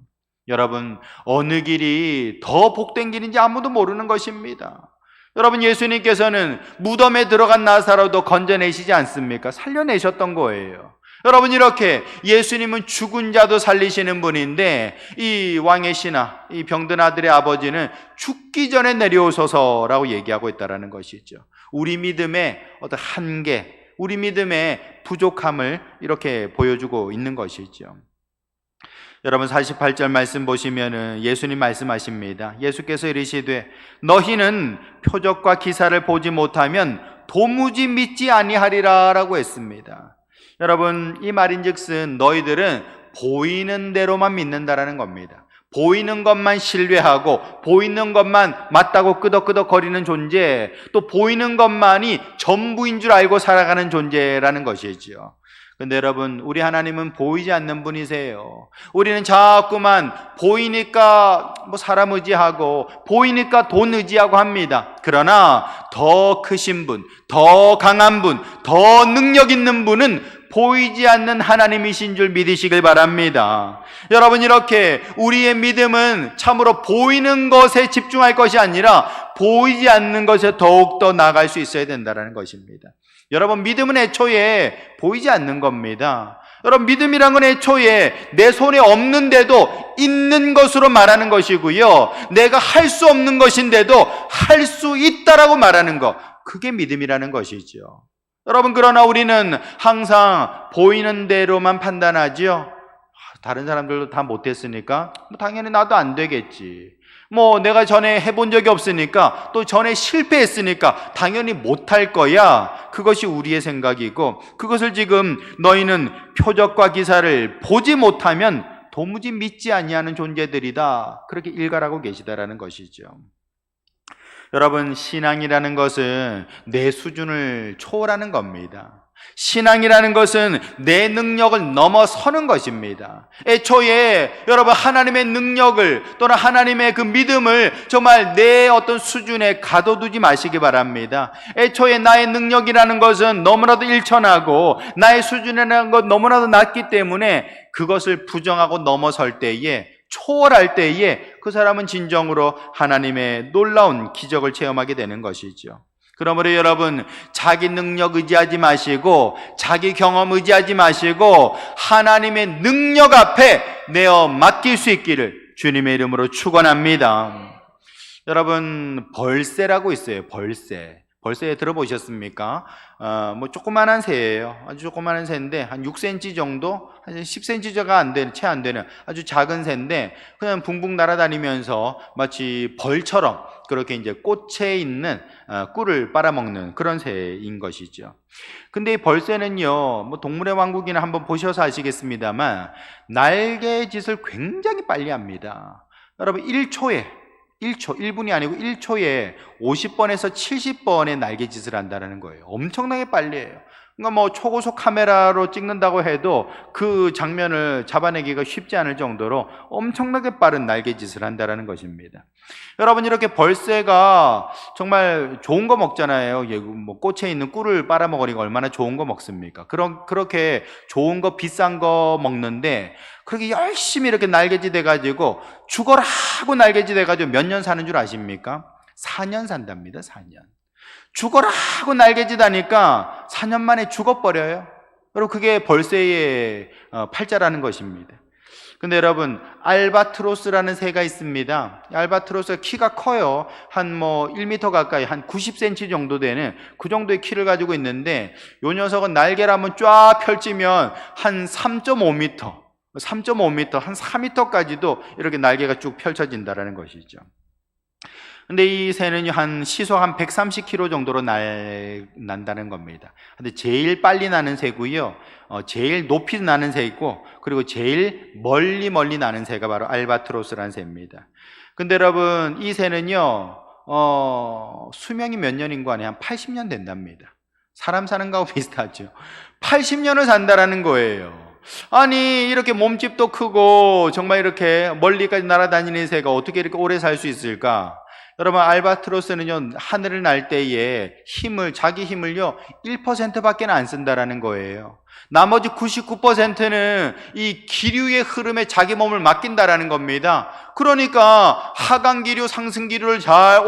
여러분, 어느 길이 더 복된 길인지 아무도 모르는 것입니다. 여러분, 예수님께서는 무덤에 들어간 나사로도 건져내시지 않습니까? 살려내셨던 거예요. 여러분, 이렇게 예수님은 죽은 자도 살리시는 분인데 이 왕의 신하, 이 병든 아들의 아버지는 죽기 전에 내려오소서라고 얘기하고 있다는 것이죠. 우리 믿음의 어떤 한계, 우리 믿음의 부족함을 이렇게 보여주고 있는 것이죠. 여러분, 48절 말씀 보시면은 예수님 말씀하십니다. 예수께서 이르시되 너희는 표적과 기사를 보지 못하면 도무지 믿지 아니하리라 라고 했습니다. 여러분, 이 말인즉슨 너희들은 보이는 대로만 믿는다라는 겁니다. 보이는 것만 신뢰하고 보이는 것만 맞다고 끄덕끄덕거리는 존재, 또 보이는 것만이 전부인 줄 알고 살아가는 존재라는 것이지요. 근데 여러분, 우리 하나님은 보이지 않는 분이세요. 우리는 자꾸만 보이니까 사람 의지하고 보이니까 돈 의지하고 합니다. 그러나 더 크신 분, 더 강한 분, 더 능력 있는 분은 보이지 않는 하나님이신 줄 믿으시길 바랍니다. 여러분, 이렇게 우리의 믿음은 참으로 보이는 것에 집중할 것이 아니라 보이지 않는 것에 더욱더 나아갈 수 있어야 된다는 것입니다. 여러분, 믿음은 애초에 보이지 않는 겁니다. 여러분, 믿음이란 건 애초에 내 손에 없는데도 있는 것으로 말하는 것이고요, 내가 할 수 없는 것인데도 할 수 있다라고 말하는 것, 그게 믿음이라는 것이죠. 여러분, 그러나 우리는 항상 보이는 대로만 판단하지요. 다른 사람들도 다 못했으니까 당연히 나도 안 되겠지. 내가 전에 해본 적이 없으니까, 또 전에 실패했으니까 당연히 못할 거야. 그것이 우리의 생각이고, 그것을 지금 너희는 표적과 기사를 보지 못하면 도무지 믿지 아니하는 존재들이다, 그렇게 일갈하고 계시다라는 것이죠. 여러분, 신앙이라는 것은 내 수준을 초월하는 겁니다. 신앙이라는 것은 내 능력을 넘어서는 것입니다. 애초에 여러분 하나님의 능력을 또는 하나님의 그 믿음을 정말 내 어떤 수준에 가둬두지 마시기 바랍니다. 애초에 나의 능력이라는 것은 너무나도 일천하고 나의 수준이라는 것 너무나도 낮기 때문에 그것을 부정하고 넘어설 때에, 초월할 때에 그 사람은 진정으로 하나님의 놀라운 기적을 체험하게 되는 것이죠. 그러므로 여러분, 자기 능력 의지하지 마시고 자기 경험 의지하지 마시고 하나님의 능력 앞에 내어 맡길 수 있기를 주님의 이름으로 축원합니다. 여러분, 벌새라고 있어요. 벌새 들어보셨습니까? 뭐 조그만한 새예요. 아주 조그만한 새인데 한 6cm 정도, 한 10cm가 안 되는, 채 안 되는 아주 작은 새인데 그냥 붕붕 날아다니면서 마치 벌처럼 그렇게 이제 꽃에 있는 꿀을 빨아먹는 그런 새인 것이죠. 근데 이 벌새는요, 뭐 동물의 왕국이나 한번 보셔서 아시겠습니다만 날개짓을 굉장히 빨리 합니다. 여러분, 1분이 아니고 1초에 50번에서 70번의 날개짓을 한다는 거예요. 엄청나게 빨리 해요. 그러니까 뭐 초고속 카메라로 찍는다고 해도 그 장면을 잡아내기가 쉽지 않을 정도로 엄청나게 빠른 날개짓을 한다는 것입니다. 여러분, 이렇게 벌새가 정말 좋은 거 먹잖아요. 뭐 꽃에 있는 꿀을 빨아먹으니까 얼마나 좋은 거 먹습니까? 그렇게 좋은 거, 비싼 거 먹는데 그렇게 열심히 이렇게 날개짓 해가지고 죽어라 하고 날개짓 해가지고 몇 년 사는 줄 아십니까? 4년 산답니다. 4년. 죽어라 하고 날개짓 하니까 4년 만에 죽어버려요. 그리고 그게 벌새의 팔자라는 것입니다. 근데 여러분, 알바트로스라는 새가 있습니다. 알바트로스가 키가 커요. 한 뭐 1m 가까이, 한 90cm 정도 되는 그 정도의 키를 가지고 있는데 요 녀석은 날개를 한번 쫙 펼치면 한 3.5m, 한 4m까지도 이렇게 날개가 쭉 펼쳐진다는 것이죠. 근데 이 새는 한 시속 한 130km 정도로 난다는 겁니다. 근데 제일 빨리 나는 새고요, 제일 높이 나는 새 있고, 그리고 제일 멀리 나는 새가 바로 알바트로스라는 새입니다. 근데 여러분, 이 새는요, 수명이 몇 년인 거 아니에요? 한 80년 된답니다. 사람 사는 거하고 비슷하죠. 80년을 산다라는 거예요. 아니, 이렇게 몸집도 크고 정말 이렇게 멀리까지 날아다니는 새가 어떻게 이렇게 오래 살 수 있을까? 여러분, 알바트로스는요, 하늘을 날 때에 자기 힘을요 1%밖에 안 쓴다라는 거예요. 나머지 99%는 이 기류의 흐름에 자기 몸을 맡긴다라는 겁니다. 그러니까 하강기류, 상승기류를 잘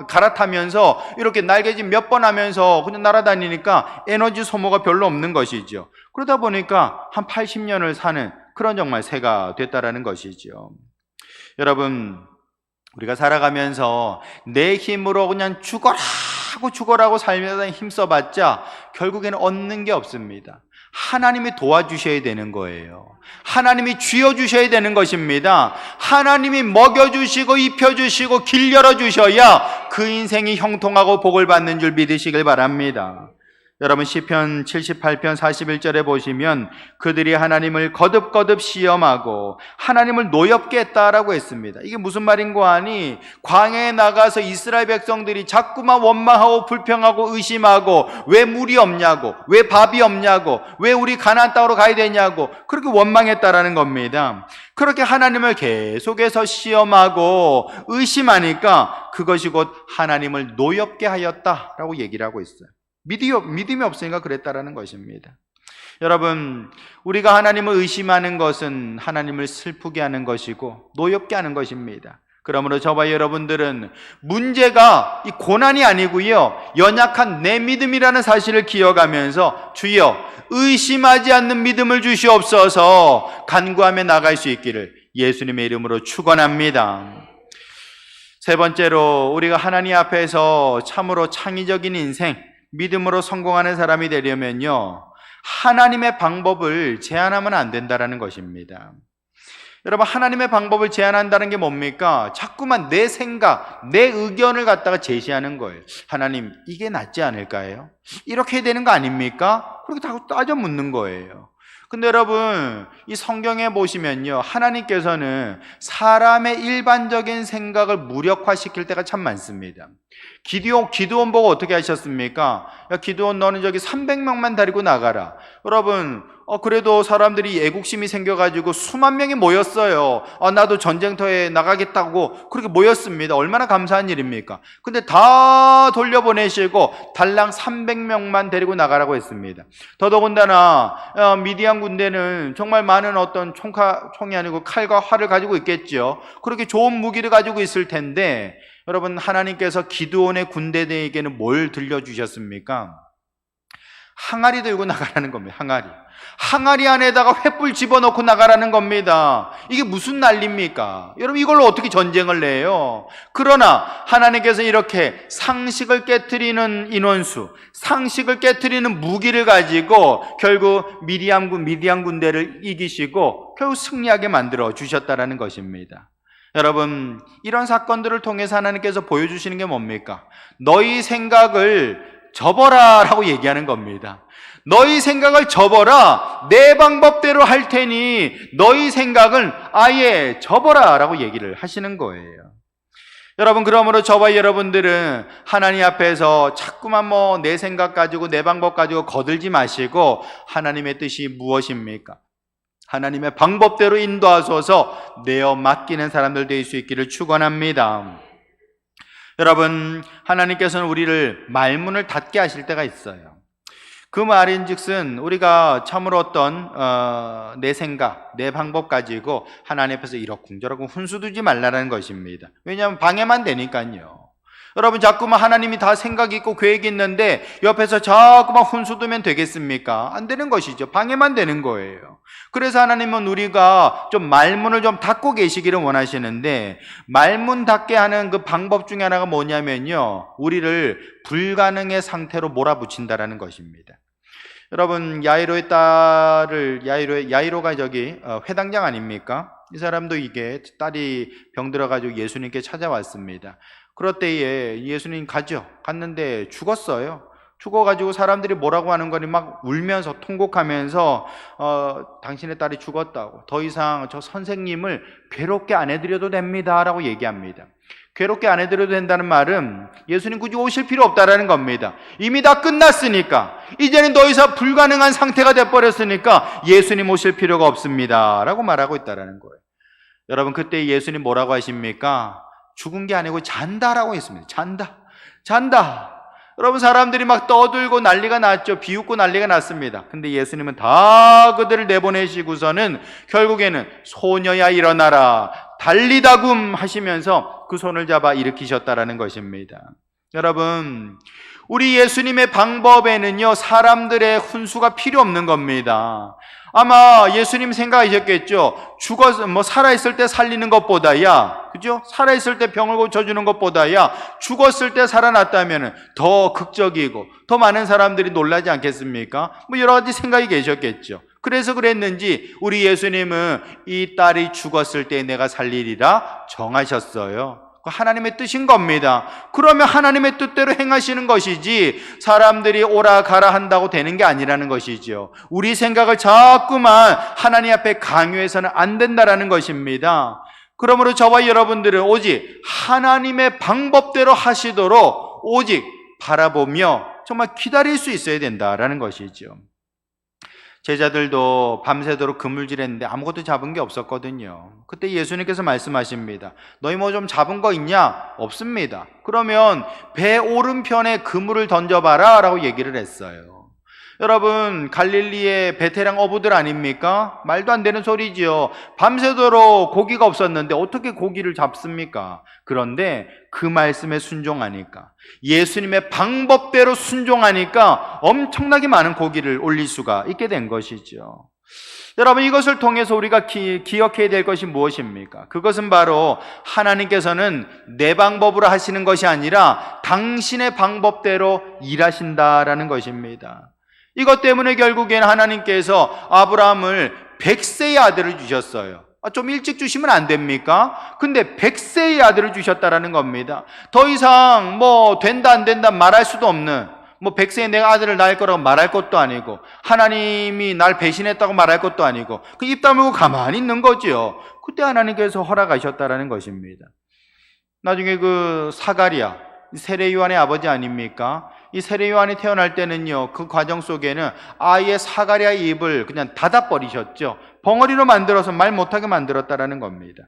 갈아타면서 이렇게 날개짓 몇 번 하면서 그냥 날아다니니까 에너지 소모가 별로 없는 것이죠. 그러다 보니까 한 80년을 사는 그런 정말 새가 됐다라는 것이죠. 여러분, 우리가 살아가면서 내 힘으로 그냥 죽어라고 살면서 힘써봤자 결국에는 얻는 게 없습니다. 하나님이 도와주셔야 되는 거예요. 하나님이 쥐어주셔야 되는 것입니다. 하나님이 먹여주시고 입혀주시고 길 열어주셔야 그 인생이 형통하고 복을 받는 줄 믿으시길 바랍니다. 여러분, 시편 78편 41절에 보시면 그들이 하나님을 거듭거듭 시험하고 하나님을 노엽게 했다라고 했습니다. 이게 무슨 말인고 하니, 광야에 나가서 이스라엘 백성들이 자꾸만 원망하고 불평하고 의심하고 왜 물이 없냐고, 왜 밥이 없냐고, 왜 우리 가나안 땅으로 가야 되냐고 그렇게 원망했다라는 겁니다. 그렇게 하나님을 계속해서 시험하고 의심하니까 그것이 곧 하나님을 노엽게 하였다라고 얘기를 하고 있어요. 믿음이 없으니까 그랬다라는 것입니다. 여러분, 우리가 하나님을 의심하는 것은 하나님을 슬프게 하는 것이고 노엽게 하는 것입니다. 그러므로 저와 여러분들은 문제가 이 고난이 아니고요, 연약한 내 믿음이라는 사실을 기억하면서 주여 의심하지 않는 믿음을 주시옵소서 간구하며 나갈 수 있기를 예수님의 이름으로 축원합니다. 세 번째로, 우리가 하나님 앞에서 참으로 창의적인 인생, 믿음으로 성공하는 사람이 되려면요, 하나님의 방법을 제한하면 안 된다는 것입니다. 여러분, 하나님의 방법을 제한한다는 게 뭡니까? 자꾸만 내 생각, 내 의견을 갖다가 제시하는 거예요. 하나님, 이게 낫지 않을까요? 이렇게 해야 되는 거 아닙니까? 그렇게 따져 묻는 거예요. 근데 여러분, 이 성경에 보시면요, 하나님께서는 사람의 일반적인 생각을 무력화시킬 때가 참 많습니다. 기드온 보고 어떻게 하셨습니까? 야, 기드온 너는 저기 300명만 데리고 나가라. 여러분, 그래도 사람들이 애국심이 생겨가지고 수만 명이 모였어요. 나도 전쟁터에 나가겠다고 그렇게 모였습니다. 얼마나 감사한 일입니까? 근데 다 돌려보내시고 달랑 300명만 데리고 나가라고 했습니다. 더더군다나 미디안 군대는 정말 많은 어떤 총이 아니고 칼과 활을 가지고 있겠죠. 그렇게 좋은 무기를 가지고 있을 텐데, 여러분, 하나님께서 기드온의 군대에게는 뭘 들려주셨습니까? 항아리 들고 나가라는 겁니다. 항아리 안에다가 횃불 집어넣고 나가라는 겁니다. 이게 무슨 난리입니까? 여러분, 이걸로 어떻게 전쟁을 내요? 그러나 하나님께서 이렇게 상식을 깨트리는 인원수, 상식을 깨트리는 무기를 가지고 결국 미디안 군대를 이기시고 결국 승리하게 만들어 주셨다라는 것입니다. 여러분, 이런 사건들을 통해서 하나님께서 보여주시는 게 뭡니까? 너희 생각을 접어라 라고 얘기하는 겁니다. 너희 생각을 접어라. 내 방법대로 할 테니 너희 생각을 아예 접어라 라고 얘기를 하시는 거예요. 여러분, 그러므로 저와 여러분들은 하나님 앞에서 자꾸만 내 생각 가지고 내 방법 가지고 거들지 마시고 하나님의 뜻이 무엇입니까? 하나님의 방법대로 인도하소서 내어 맡기는 사람들 될 수 있기를 축원합니다. 여러분, 하나님께서는 우리를 말문을 닫게 하실 때가 있어요. 그 말인즉슨 우리가 참으로 어떤 내 생각, 내 방법 가지고 하나님 앞에서 이러쿵저러쿵 훈수두지 말라는 것입니다. 왜냐하면 방해만 되니까요. 여러분, 자꾸만 하나님이 다 생각이 있고 계획이 있는데 옆에서 자꾸만 훈수두면 되겠습니까? 안 되는 것이죠. 방해만 되는 거예요. 그래서 하나님은 우리가 좀 말문을 좀 닫고 계시기를 원하시는데, 말문 닫게 하는 그 방법 중에 하나가 뭐냐면요, 우리를 불가능의 상태로 몰아붙인다라는 것입니다. 여러분, 야이로의 딸을 야이로가 저기 회당장 아닙니까? 이 사람도 이게 딸이 병들어가지고 예수님께 찾아왔습니다. 그럴 때에 예수님 갔는데 죽었어요. 죽어가지고 사람들이 뭐라고 하는 거니 막 울면서 통곡하면서 당신의 딸이 죽었다고, 더 이상 저 선생님을 괴롭게 안 해드려도 됩니다 라고 얘기합니다. 괴롭게 안 해드려도 된다는 말은 예수님 굳이 오실 필요 없다라는 겁니다. 이미 다 끝났으니까, 이제는 더 이상 불가능한 상태가 돼버렸으니까 예수님 오실 필요가 없습니다 라고 말하고 있다라는 거예요. 여러분, 그때 예수님 뭐라고 하십니까? 죽은 게 아니고 잔다라고 했습니다. 잔다. 여러분, 사람들이 막 떠들고 난리가 났죠. 비웃고 난리가 났습니다. 근데 예수님은 다 그들을 내보내시고서는 결국에는 소녀야 일어나라, 달리다굼 하시면서 그 손을 잡아 일으키셨다라는 것입니다. 여러분, 우리 예수님의 방법에는요, 사람들의 훈수가 필요 없는 겁니다. 아마 예수님 생각하셨겠죠. 살아있을 때 살리는 것보다야, 그죠? 살아있을 때 병을 고쳐주는 것보다야 죽었을 때 살아났다면 더 극적이고 더 많은 사람들이 놀라지 않겠습니까? 여러 가지 생각이 계셨겠죠. 그래서 그랬는지 우리 예수님은 이 딸이 죽었을 때 내가 살리리라 정하셨어요. 하나님의 뜻인 겁니다. 그러면 하나님의 뜻대로 행하시는 것이지 사람들이 오라 가라 한다고 되는 게 아니라는 것이죠. 우리 생각을 자꾸만 하나님 앞에 강요해서는 안 된다라는 것입니다. 그러므로 저와 여러분들은 오직 하나님의 방법대로 하시도록 오직 바라보며 정말 기다릴 수 있어야 된다라는 것이죠. 제자들도 밤새도록 그물질했는데 아무것도 잡은 게 없었거든요. 그때 예수님께서 말씀하십니다. 너희 뭐 좀 잡은 거 있냐? 없습니다. 그러면 배 오른편에 그물을 던져봐라 라고 얘기를 했어요. 여러분, 갈릴리의 베테랑 어부들 아닙니까? 말도 안 되는 소리지요. 밤새도록 고기가 없었는데 어떻게 고기를 잡습니까? 그런데 그 말씀에 순종하니까, 예수님의 방법대로 순종하니까 엄청나게 많은 고기를 올릴 수가 있게 된 것이죠. 여러분, 이것을 통해서 우리가 기억해야 될 것이 무엇입니까? 그것은 바로 하나님께서는 내 방법으로 하시는 것이 아니라 당신의 방법대로 일하신다라는 것입니다. 이것 때문에 결국에는 하나님께서 아브라함을 100세의 아들을 주셨어요. 좀 일찍 주시면 안 됩니까? 근데 100세의 아들을 주셨다라는 겁니다. 더 이상 된다 안 된다 말할 수도 없는, 100세에 내가 아들을 낳을 거라고 말할 것도 아니고, 하나님이 날 배신했다고 말할 것도 아니고, 그 입 다물고 가만히 있는 거지요. 그때 하나님께서 허락하셨다라는 것입니다. 나중에 그 사가랴, 세례 요한의 아버지 아닙니까? 이 세례 요한이 태어날 때는요, 그 과정 속에는 아예 사가랴의 입을 그냥 닫아버리셨죠. 벙어리로 만들어서 말 못하게 만들었다라는 겁니다.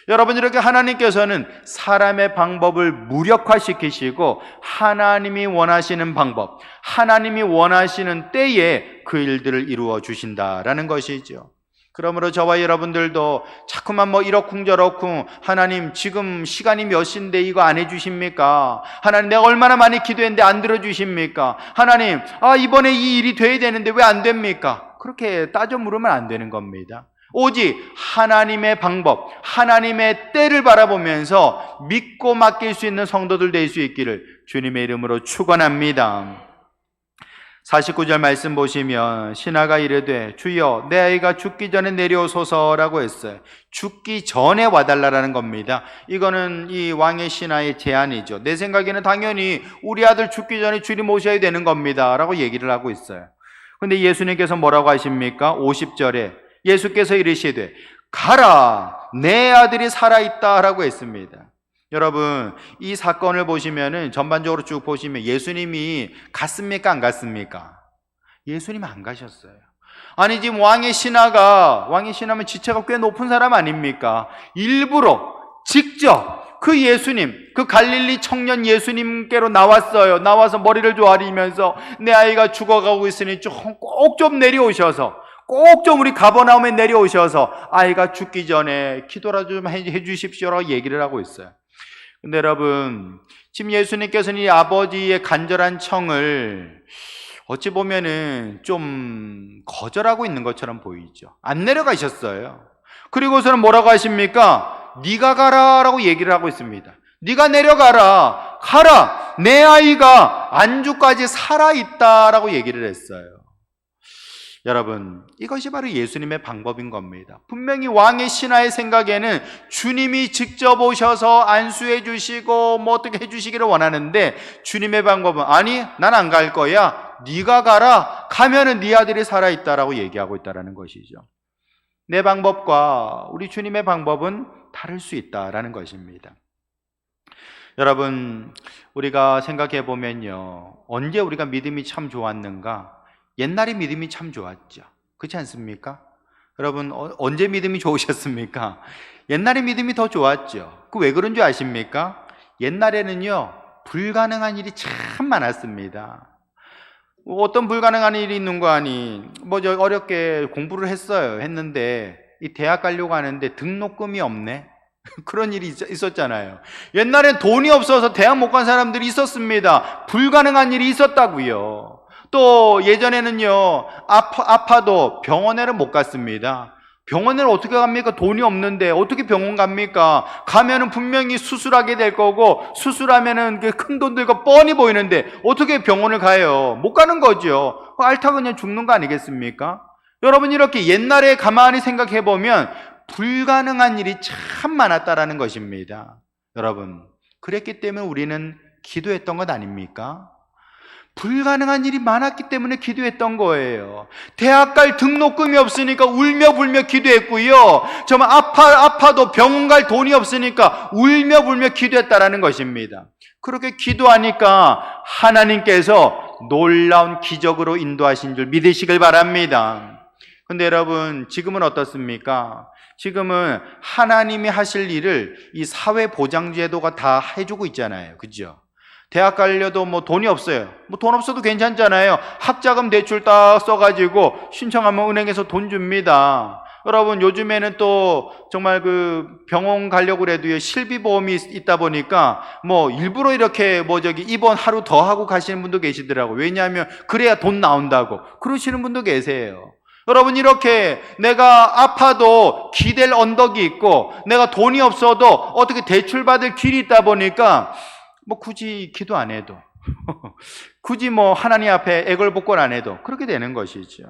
여러분, 이렇게 하나님께서는 사람의 방법을 무력화시키시고 하나님이 원하시는 방법, 하나님이 원하시는 때에 그 일들을 이루어 주신다라는 것이죠. 그러므로 저와 여러분들도 자꾸만 이러쿵저러쿵 하나님 지금 시간이 몇 시인데 이거 안 해주십니까? 하나님 내가 얼마나 많이 기도했는데 안 들어주십니까? 하나님 이번에 이 일이 돼야 되는데 왜 안 됩니까? 그렇게 따져 물으면 안 되는 겁니다. 오직 하나님의 방법, 하나님의 때를 바라보면서 믿고 맡길 수 있는 성도들 될 수 있기를 주님의 이름으로 축원합니다. 49절 말씀 보시면 신하가 이르되 주여 내 아이가 죽기 전에 내려오소서라고 했어요. 죽기 전에 와달라는 겁니다. 이거는 이 왕의 신하의 제안이죠. 내 생각에는 당연히 우리 아들 죽기 전에 주님 오셔야 되는 겁니다 라고 얘기를 하고 있어요. 근데 예수님께서 뭐라고 하십니까? 50절에 예수께서 이르시되 가라 내 아들이 살아있다 라고 했습니다. 여러분, 이 사건을 보시면은 전반적으로 쭉 보시면 예수님이 갔습니까? 안 갔습니까? 예수님 안 가셨어요. 아니, 지금 왕의 신하면 지체가 꽤 높은 사람 아닙니까? 일부러 직접 그 예수님, 그 갈릴리 청년 예수님께로 나왔어요. 나와서 머리를 조아리면서 내 아이가 죽어가고 있으니 꼭 좀 내려오셔서, 꼭 좀 우리 가버나움에 내려오셔서 아이가 죽기 전에 기도라도 좀 해주십시오라고 얘기를 하고 있어요. 근데 여러분, 지금 예수님께서는 이 아버지의 간절한 청을 어찌 보면은 좀 거절하고 있는 것처럼 보이죠. 안 내려가셨어요. 그리고서는 뭐라고 하십니까? 네가 가라 라고 얘기를 하고 있습니다. 네가 내려가라, 가라, 내 아이가 안주까지 살아있다 라고 얘기를 했어요. 여러분, 이것이 바로 예수님의 방법인 겁니다. 분명히 왕의 신하의 생각에는 주님이 직접 오셔서 안수해 주시고 어떻게 해 주시기를 원하는데, 주님의 방법은 아니, 난 안 갈 거야, 네가 가라, 가면은 네 아들이 살아있다라고 얘기하고 있다는 것이죠. 내 방법과 우리 주님의 방법은 다를 수 있다라는 것입니다. 여러분, 우리가 생각해 보면요, 언제 우리가 믿음이 참 좋았는가? 옛날에 믿음이 참 좋았죠. 그렇지 않습니까? 여러분, 언제 믿음이 좋으셨습니까? 옛날에 믿음이 더 좋았죠. 그 왜 그런 줄 아십니까? 옛날에는요, 불가능한 일이 참 많았습니다. 어떤 불가능한 일이 있는 거 아니, 저 어렵게 공부를 했는데 이 대학 가려고 하는데 등록금이 없네. 그런 일이 있었잖아요. 옛날엔 돈이 없어서 대학 못 간 사람들이 있었습니다. 불가능한 일이 있었다고요. 또 예전에는요, 아파도 병원에는 못 갔습니다. 병원을 어떻게 갑니까? 돈이 없는데 어떻게 병원 갑니까? 가면은 분명히 수술하게 될 거고, 수술하면은 큰 돈 들고 뻔히 보이는데 어떻게 병원을 가요? 못 가는 거죠. 앓다 그냥 죽는 거 아니겠습니까? 여러분, 이렇게 옛날에 가만히 생각해 보면 불가능한 일이 참 많았다라는 것입니다. 여러분, 그랬기 때문에 우리는 기도했던 것 아닙니까? 불가능한 일이 많았기 때문에 기도했던 거예요. 대학 갈 등록금이 없으니까 울며 불며 기도했고요. 정말 아파도 병원 갈 돈이 없으니까 울며 불며 기도했다라는 것입니다. 그렇게 기도하니까 하나님께서 놀라운 기적으로 인도하신 줄 믿으시길 바랍니다. 근데 여러분, 지금은 어떻습니까? 지금은 하나님이 하실 일을 이 사회보장제도가 다 해주고 있잖아요. 그죠? 대학 가려도 돈이 없어요. 돈 없어도 괜찮잖아요. 학자금 대출 딱 써가지고 신청하면 은행에서 돈 줍니다. 여러분, 요즘에는 또 정말 병원 가려고 그래도요, 실비보험이 있다 보니까 일부러 이렇게 입원 하루 더 하고 가시는 분도 계시더라고요. 왜냐하면 그래야 돈 나온다고. 그러시는 분도 계세요. 여러분, 이렇게 내가 아파도 기댈 언덕이 있고, 내가 돈이 없어도 어떻게 대출받을 길이 있다 보니까 굳이 기도 안 해도 굳이 하나님 앞에 애걸복걸 안 해도 그렇게 되는 것이죠.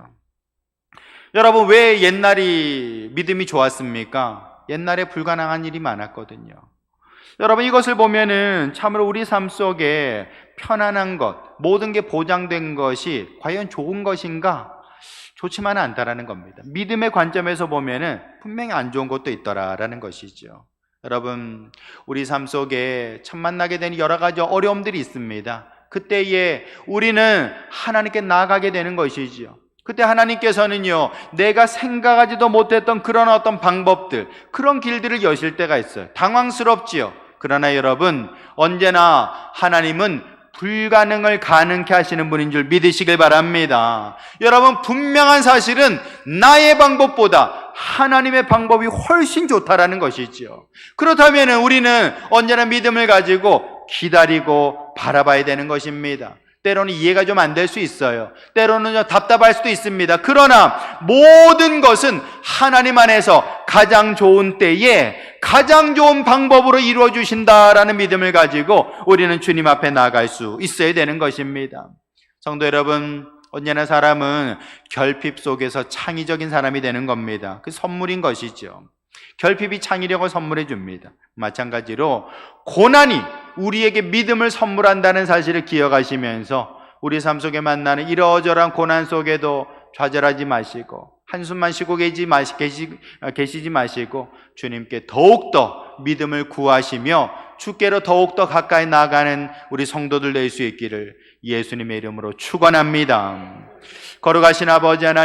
여러분, 왜 옛날이 믿음이 좋았습니까? 옛날에 불가능한 일이 많았거든요. 여러분, 이것을 보면은 참으로 우리 삶 속에 편안한 것, 모든 게 보장된 것이 과연 좋은 것인가? 좋지만은 않다라는 겁니다. 믿음의 관점에서 보면은 분명히 안 좋은 것도 있더라라는 것이죠. 여러분, 우리 삶 속에 첫 만나게 되는 여러 가지 어려움들이 있습니다. 그때에 우리는 하나님께 나아가게 되는 것이지요. 그때 하나님께서는요, 내가 생각하지도 못했던 그런 어떤 방법들, 그런 길들을 여실 때가 있어요. 당황스럽지요. 그러나 여러분, 언제나 하나님은 불가능을 가능케 하시는 분인 줄 믿으시길 바랍니다. 여러분, 분명한 사실은 나의 방법보다 하나님의 방법이 훨씬 좋다라는 것이지요. 그렇다면 우리는 언제나 믿음을 가지고 기다리고 바라봐야 되는 것입니다. 때로는 이해가 좀 안 될 수 있어요. 때로는 좀 답답할 수도 있습니다. 그러나 모든 것은 하나님 안에서 가장 좋은 때에 가장 좋은 방법으로 이루어 주신다라는 믿음을 가지고 우리는 주님 앞에 나아갈 수 있어야 되는 것입니다. 성도 여러분, 언제나 사람은 결핍 속에서 창의적인 사람이 되는 겁니다. 그 선물인 것이죠. 결핍이 창의력을 선물해 줍니다. 마찬가지로 고난이 우리에게 믿음을 선물한다는 사실을 기억하시면서 우리 삶 속에 만나는 이러저러한 고난 속에도 좌절하지 마시고 한숨만 쉬고 계시지 마시고 주님께 더욱더 믿음을 구하시며 주께로 더욱더 가까이 나아가는 우리 성도들 될 수 있기를 예수님의 이름으로 축원합니다. 걸어가신 아버지 하나님,